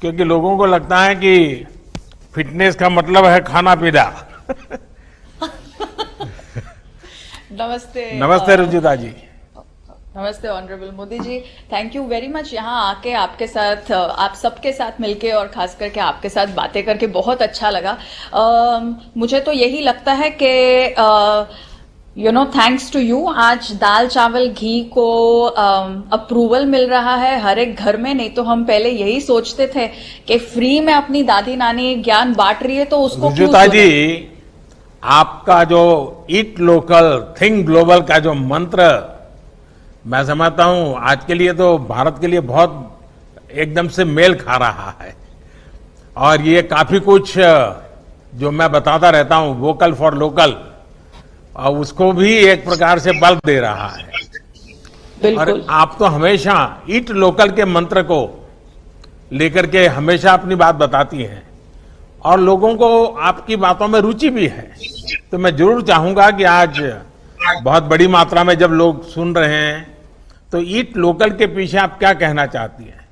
क्योंकि लोगों को लगता है कि फिटनेस का मतलब है खाना पीना। नमस्ते। नमस्ते रुचिता जी। नमस्ते honourable Modi ji, thank you very much. यहाँ आके आपके साथ, आप सबके साथ मिलके और खास करके आपके साथ बातें करके बहुत अच्छा लगा। मुझे तो यही लगता है कि थैंक्स टू यू आज दाल चावल घी को अप्रूवल मिल रहा है हर एक घर में। नहीं तो हम पहले यही सोचते थे कि फ्री में अपनी दादी नानी ज्ञान बांट रही है तो उसको क्यों रुचिता जी, सुने। आपका जो ईट लोकल थिंक ग्लोबल का जो मंत्र, मैं समझता हूं आज के लिए तो भारत के लिए बहुत एकदम से मेल खा रहा है। और ये काफी कुछ जो मैं बताता रहता हूं, वोकल फॉर लोकल, और उसको भी एक प्रकार से बल दे रहा है। और बिल्कुल। आप तो हमेशा ईट लोकल के मंत्र को लेकर के हमेशा अपनी बात बताती हैं और लोगों को आपकी बातों में रुचि भी है। तो मैं जरूर चाहूंगा कि आज बहुत बड़ी मात्रा में जब लोग सुन रहे हैं तो ईट लोकल के पीछे आप क्या कहना चाहती हैं?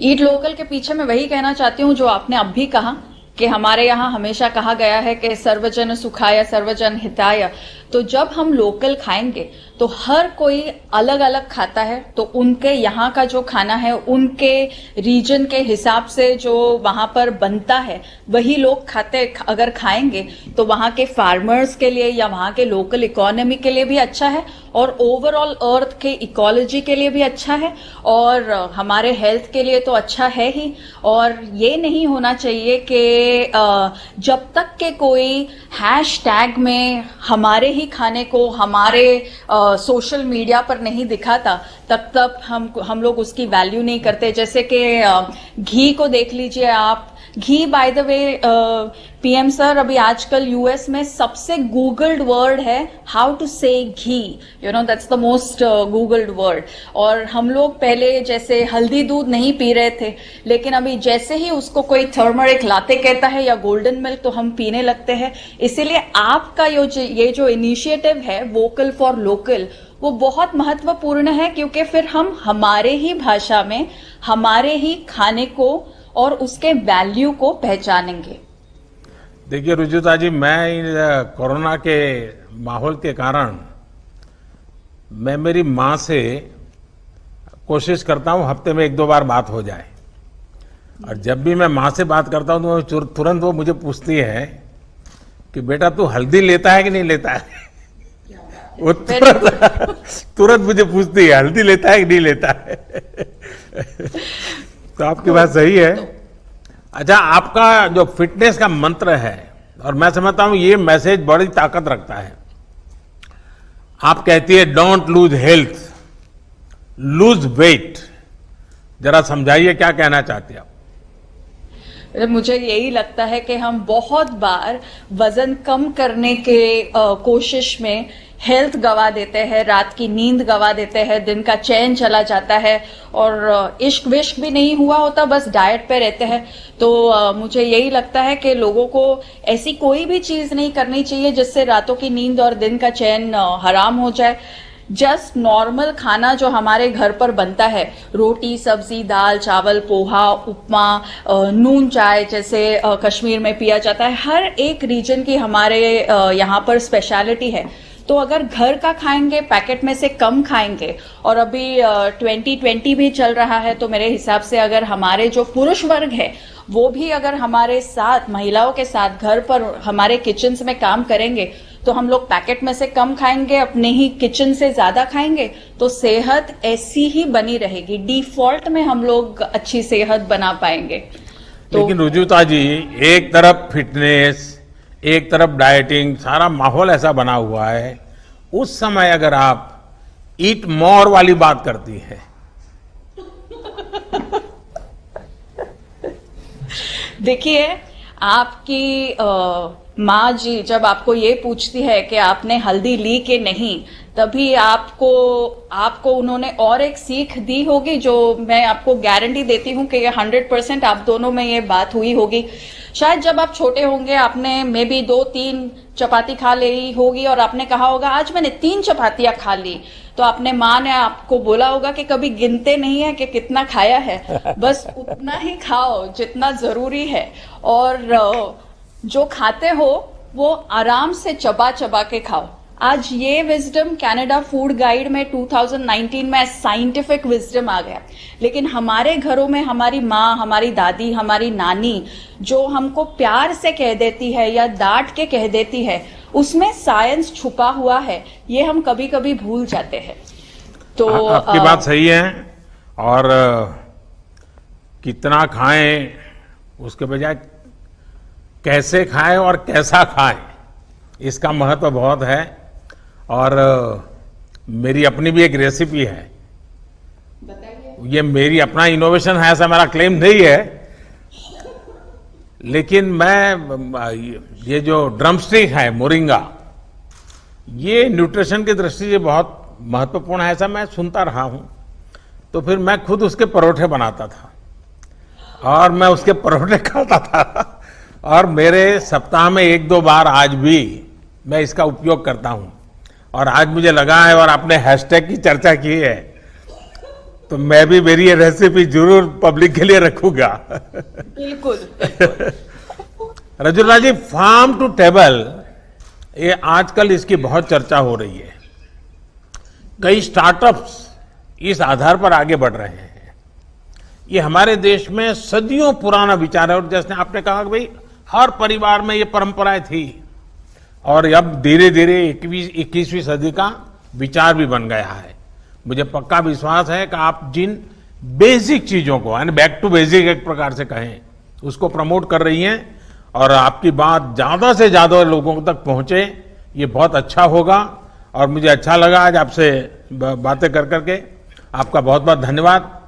ईट लोकल के पीछे मैं वही कहना चाहती हूँ जो आपने अब भी कहा कि हमारे यहाँ हमेशा कहा गया है कि सर्वजन सुखाय सर्वजन हिताय। तो जब हम लोकल खाएंगे तो हर कोई अलग अलग खाता है, तो उनके यहाँ का जो खाना है उनके रीजन के हिसाब से जो वहां पर बनता है वही लोग खाते। अगर खाएंगे तो वहां के फार्मर्स के लिए या वहां के लोकल इकोनॉमी के लिए भी अच्छा है और ओवरऑल अर्थ के इकोलॉजी के लिए भी अच्छा है और हमारे हेल्थ के लिए तो अच्छा है ही। और ये नहीं होना चाहिए कि जब तक के कोई हैशटैग में हमारे ही खाने को हमारे सोशल मीडिया पर नहीं दिखाता तब तक हम लोग उसकी वैल्यू नहीं करते। जैसे कि घी को देख लीजिए आप। Ghee by the way PM sir, अभी आजकल यूएस में सबसे गूगल्ड वर्ड है how to say ghee. That's the most googled word. और हम लोग पहले जैसे हल्दी दूध नहीं पी रहे थे, लेकिन अभी जैसे ही उसको कोई टर्मरिक लाते कहता है या गोल्डन मिल्क तो हम पीने लगते हैं। इसीलिए आपका ये जो इनिशिएटिव है वोकल फॉर लोकल, वो बहुत महत्वपूर्ण है क्योंकि फिर हम हमारे ही भाषा में हमारे ही खाने को और उसके वैल्यू को पहचानेंगे। देखिए रुचिता जी, मैं कोरोना के माहौल के कारण मैं मेरी माँ से कोशिश करता हूँ हफ्ते में 1-2 बार बात हो जाए। और जब भी मैं माँ से बात करता हूँ तो तुरंत वो मुझे पूछती है कि बेटा तू हल्दी लेता है कि नहीं लेता है। वो तुरंत मुझे पूछती है हल्दी लेता है कि नहीं लेता है। तो आपकी बात सही है। अच्छा, आपका जो फिटनेस का मंत्र है, और मैं समझता हूं ये मैसेज बड़ी ताकत रखता है। आप कहती है don't lose health, lose weight. जरा समझाइए क्या कहना चाहती है आप? मुझे यही लगता है कि हम बहुत बार वजन कम करने के कोशिश में हेल्थ गवा देते हैं, रात की नींद गवा देते हैं, दिन का चैन चला जाता है और इश्क विश्क भी नहीं हुआ होता, बस डाइट पे रहते हैं। तो मुझे यही लगता है कि लोगों को ऐसी कोई भी चीज नहीं करनी चाहिए जिससे रातों की नींद और दिन का चैन हराम हो जाए। जस्ट नॉर्मल खाना जो हमारे घर पर बनता है, रोटी सब्जी दाल चावल पोहा उपमा नून चाय जैसे कश्मीर में पिया जाता है, हर एक रीजन की हमारे यहाँ पर स्पेशलिटी है। तो अगर घर का खाएंगे, पैकेट में से कम खाएंगे, और अभी 2020 भी चल रहा है, तो मेरे हिसाब से अगर हमारे जो पुरुष वर्ग है वो भी अगर हमारे साथ महिलाओं के साथ घर पर हमारे किचन में काम करेंगे तो हम लोग पैकेट में से कम खाएंगे, अपने ही किचन से ज्यादा खाएंगे, तो सेहत ऐसी ही बनी रहेगी। डिफॉल्ट में हम लोग अच्छी सेहत बना पाएंगे। तो लेकिन रुजुता जी, एक तरफ फिटनेस, एक तरफ डाइटिंग, सारा माहौल ऐसा बना हुआ है, उस समय अगर आप ईट मोर वाली बात करती है। देखिए, आपकी माँ जी जब आपको ये पूछती है कि आपने हल्दी ली कि नहीं, तभी आपको उन्होंने और एक सीख दी होगी जो मैं आपको गारंटी देती हूँ कि ये 100% आप दोनों में ये बात हुई होगी। शायद जब आप छोटे होंगे आपने मे बी 2-3 चपाती खा ली होगी और आपने कहा होगा आज मैंने 3 चपातियां खा ली। तो तो आपने माँ ने आपको बोला होगा कि कभी गिनते नहीं है कि कितना खाया है, बस उतना ही खाओ जितना जरूरी है। और जो खाते हो वो आराम से चबा चबा के खाओ। आज ये विजडम कनाडा फूड गाइड में 2019 में साइंटिफिक विजडम आ गया, लेकिन हमारे घरों में हमारी माँ, हमारी दादी, हमारी नानी जो हमको प्यार से कह देती है या डांट के कह देती है, उसमें साइंस छुपा हुआ है, ये हम कभी कभी भूल जाते हैं। तो आपकी बात सही है। और कितना खाएं उसके बजाय कैसे खाएं और कैसा खाएं, इसका महत्व बहुत है। और मेरी अपनी भी एक रेसिपी है, बताइए। ये मेरी अपना इनोवेशन है, ऐसा मेरा क्लेम नहीं है, लेकिन मैं ये जो ड्रमस्टिक है मोरिंगा, ये न्यूट्रिशन की दृष्टि से बहुत महत्वपूर्ण है, ऐसा मैं सुनता रहा हूं। तो फिर मैं खुद उसके परोठे बनाता था और मैं उसके परोठे खाता था, और मेरे सप्ताह में 1-2 बार आज भी मैं इसका उपयोग करता हूं। और आज मुझे लगा है, और आपने हैशटैग की चर्चा की है, तो मैं भी मेरी ये रेसिपी जरूर पब्लिक के लिए रखूंगा। बिल्कुल। रजुला जी, फार्म टू टेबल, ये आजकल इसकी बहुत चर्चा हो रही है। कई स्टार्टअप्स इस आधार पर आगे बढ़ रहे हैं। ये हमारे देश में सदियों पुराना विचार है, और जैसे आपने कहा कि भाई हर परिवार में ये परंपराएं थी, और अब धीरे धीरे 21वीं सदी का विचार भी बन गया है। मुझे पक्का विश्वास है कि आप जिन बेसिक चीजों को, यानी बैक टू बेसिक एक प्रकार से कहें, उसको प्रमोट कर रही हैं, और आपकी बात ज्यादा से ज्यादा लोगों तक पहुंचे, ये बहुत अच्छा होगा। और मुझे अच्छा लगा आज आपसे बातें कर करके। आपका बहुत बहुत धन्यवाद।